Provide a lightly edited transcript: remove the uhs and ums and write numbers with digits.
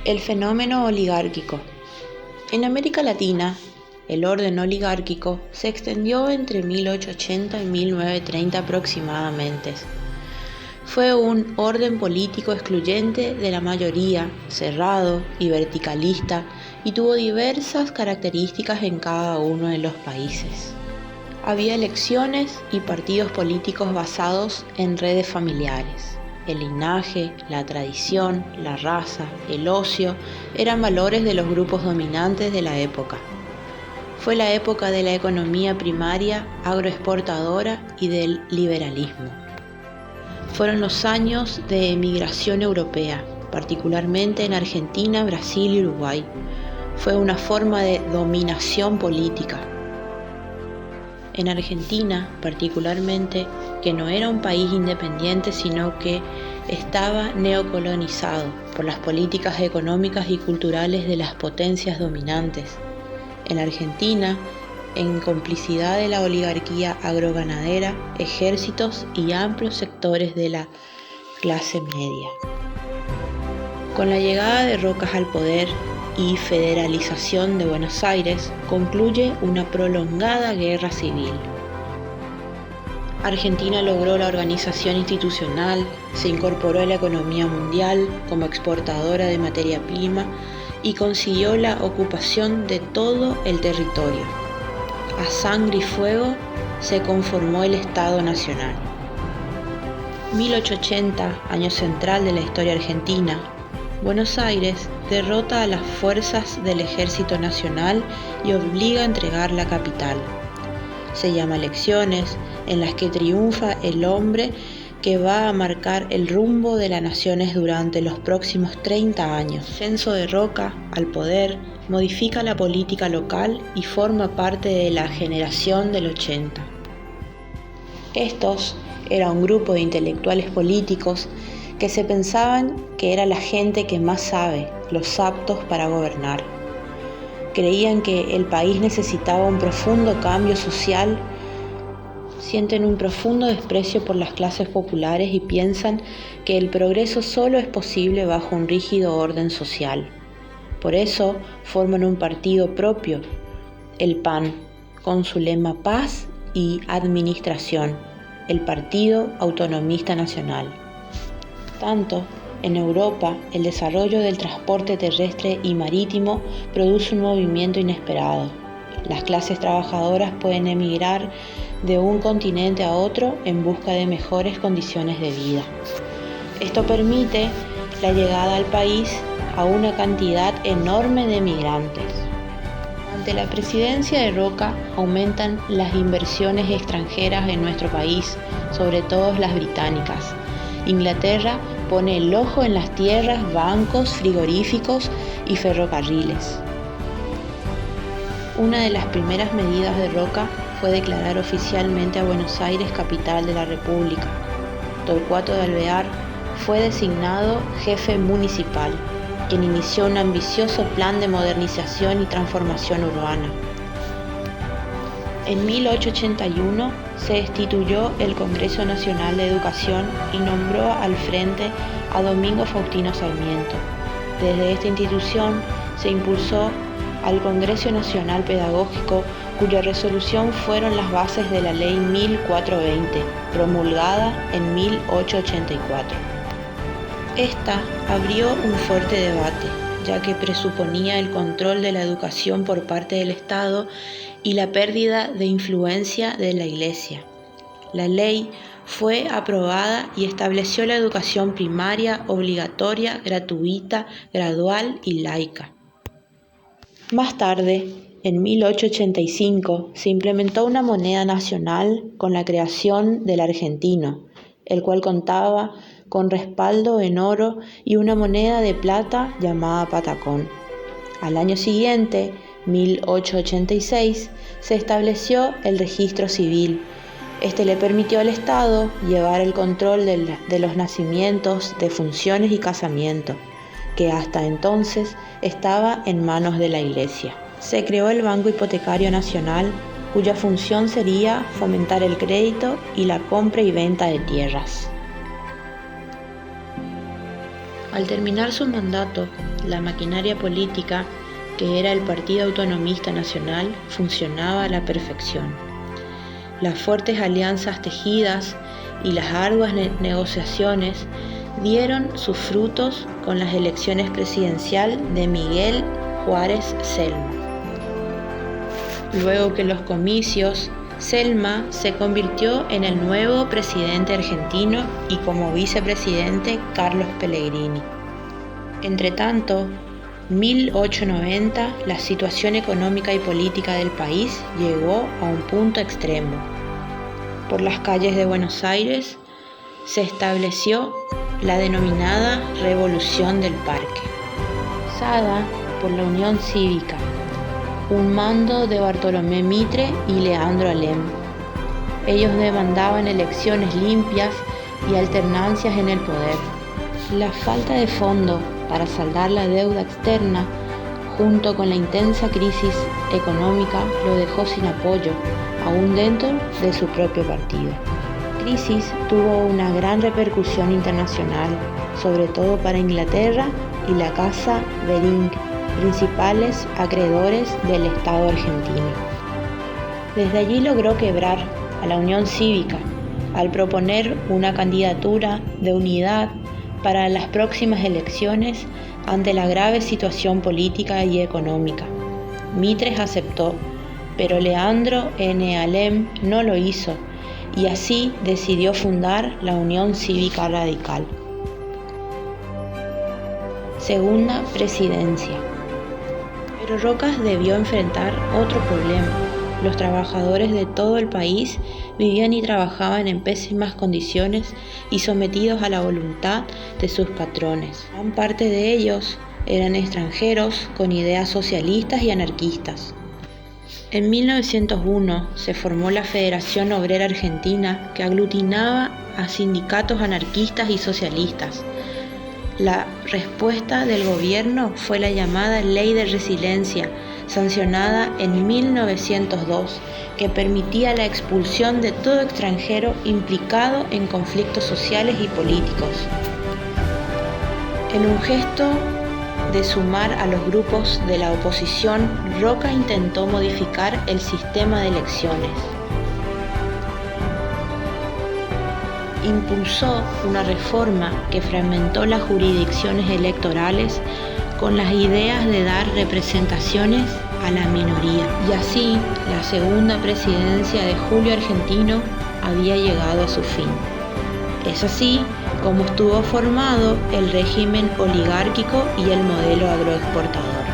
El fenómeno oligárquico. En América Latina, el orden oligárquico se extendió entre 1880 y 1930 aproximadamente. Fue un orden político excluyente de la mayoría, cerrado y verticalista, y tuvo diversas características en cada uno de los países. Había elecciones y partidos políticos basados en redes familiares. El linaje, la tradición, la raza, el ocio eran valores de los grupos dominantes de la época. Fue la época de la economía primaria, agroexportadora y del liberalismo. Fueron los años de emigración europea, particularmente en Argentina, Brasil y Uruguay. Fue una forma de dominación política. En Argentina, particularmente, que no era un país independiente, sino que estaba neocolonizado por las políticas económicas y culturales de las potencias dominantes. En Argentina, en complicidad de la oligarquía agroganadera, ejércitos y amplios sectores de la clase media. Con la llegada de Rocas al poder y federalización de Buenos Aires, concluye una prolongada guerra civil. Argentina logró la organización institucional, se incorporó a la economía mundial como exportadora de materia prima y consiguió la ocupación de todo el territorio. A sangre y fuego se conformó el Estado Nacional. 1880, año central de la historia argentina. Buenos Aires derrota a las fuerzas del Ejército Nacional y obliga a entregar la capital. Se llama elecciones, en las que triunfa el hombre que va a marcar el rumbo de las naciones durante los próximos 30 años. El ascenso de Roca al poder modifica la política local y forma parte de la generación del 80. Estos era un grupo de intelectuales políticos que se pensaban que era la gente que más sabe, los aptos para gobernar. Creían que el país necesitaba un profundo cambio social, sienten un profundo desprecio por las clases populares y piensan que el progreso solo es posible bajo un rígido orden social. Por eso forman un partido propio, el PAN, con su lema Paz y Administración, el Partido Autonomista Nacional. Tanto en Europa, el desarrollo del transporte terrestre y marítimo produce un movimiento inesperado. Las clases trabajadoras pueden emigrar de un continente a otro en busca de mejores condiciones de vida. Esto permite la llegada al país a una cantidad enorme de migrantes. Ante la presidencia de Roca aumentan las inversiones extranjeras en nuestro país, sobre todo las británicas. Inglaterra pone el ojo en las tierras, bancos, frigoríficos y ferrocarriles. Una de las primeras medidas de Roca fue declarar oficialmente a Buenos Aires capital de la República. Torcuato de Alvear fue designado jefe municipal, quien inició un ambicioso plan de modernización y transformación urbana. En 1881 se instituyó el Congreso Nacional de Educación y nombró al frente a Domingo Faustino Sarmiento. Desde esta institución se impulsó al Congreso Nacional Pedagógico, cuya resolución fueron las bases de la Ley 1420, promulgada en 1884. Esta abrió un fuerte debate, ya que presuponía el control de la educación por parte del Estado y la pérdida de influencia de la Iglesia. La ley fue aprobada y estableció la educación primaria obligatoria, gratuita, gradual y laica. Más tarde, en 1885, se implementó una moneda nacional con la creación del argentino, el cual contaba con respaldo en oro y una moneda de plata llamada patacón. Al año siguiente, 1886, se estableció el registro civil. Este le permitió al Estado llevar el control de los nacimientos, defunciones y casamientos, que hasta entonces estaba en manos de la Iglesia. Se creó el Banco Hipotecario Nacional, cuya función sería fomentar el crédito y la compra y venta de tierras. Al terminar su mandato, la maquinaria política, que era el Partido Autonomista Nacional, funcionaba a la perfección. Las fuertes alianzas tejidas y las arduas negociaciones dieron sus frutos con las elecciones presidenciales de Miguel Juárez Celma. Luego que los comicios, Celma se convirtió en el nuevo presidente argentino y como vicepresidente Carlos Pellegrini. Entretanto, 1890, la situación económica y política del país llegó a un punto extremo. Por las calles de Buenos Aires se estableció la denominada Revolución del Parque, impulsada por la Unión Cívica, un mando de Bartolomé Mitre y Leandro Alem. Ellos demandaban elecciones limpias y alternancias en el poder. La falta de fondo para saldar la deuda externa, junto con la intensa crisis económica, lo dejó sin apoyo, aún dentro de su propio partido. La crisis tuvo una gran repercusión internacional, sobre todo para Inglaterra y la Casa Bering, principales acreedores del Estado argentino. Desde allí logró quebrar a la Unión Cívica al proponer una candidatura de unidad para las próximas elecciones ante la grave situación política y económica. Mitre aceptó, pero Leandro N. Alem no lo hizo y así decidió fundar la Unión Cívica Radical. Segunda presidencia. Pero Rocas debió enfrentar otro problema. Los trabajadores de todo el país vivían y trabajaban en pésimas condiciones y sometidos a la voluntad de sus patrones. Gran parte de ellos eran extranjeros con ideas socialistas y anarquistas. En 1901 se formó la Federación Obrera Argentina, que aglutinaba a sindicatos anarquistas y socialistas. La respuesta del gobierno fue la llamada Ley de Resiliencia, sancionada en 1902, que permitía la expulsión de todo extranjero implicado en conflictos sociales y políticos. En un gesto de sumar a los grupos de la oposición, Roca intentó modificar el sistema de elecciones. Impulsó una reforma que fragmentó las jurisdicciones electorales con las ideas de dar representaciones a la minoría. Y así, la segunda presidencia de Julio Argentino había llegado a su fin. Es así como estuvo formado el régimen oligárquico y el modelo agroexportador.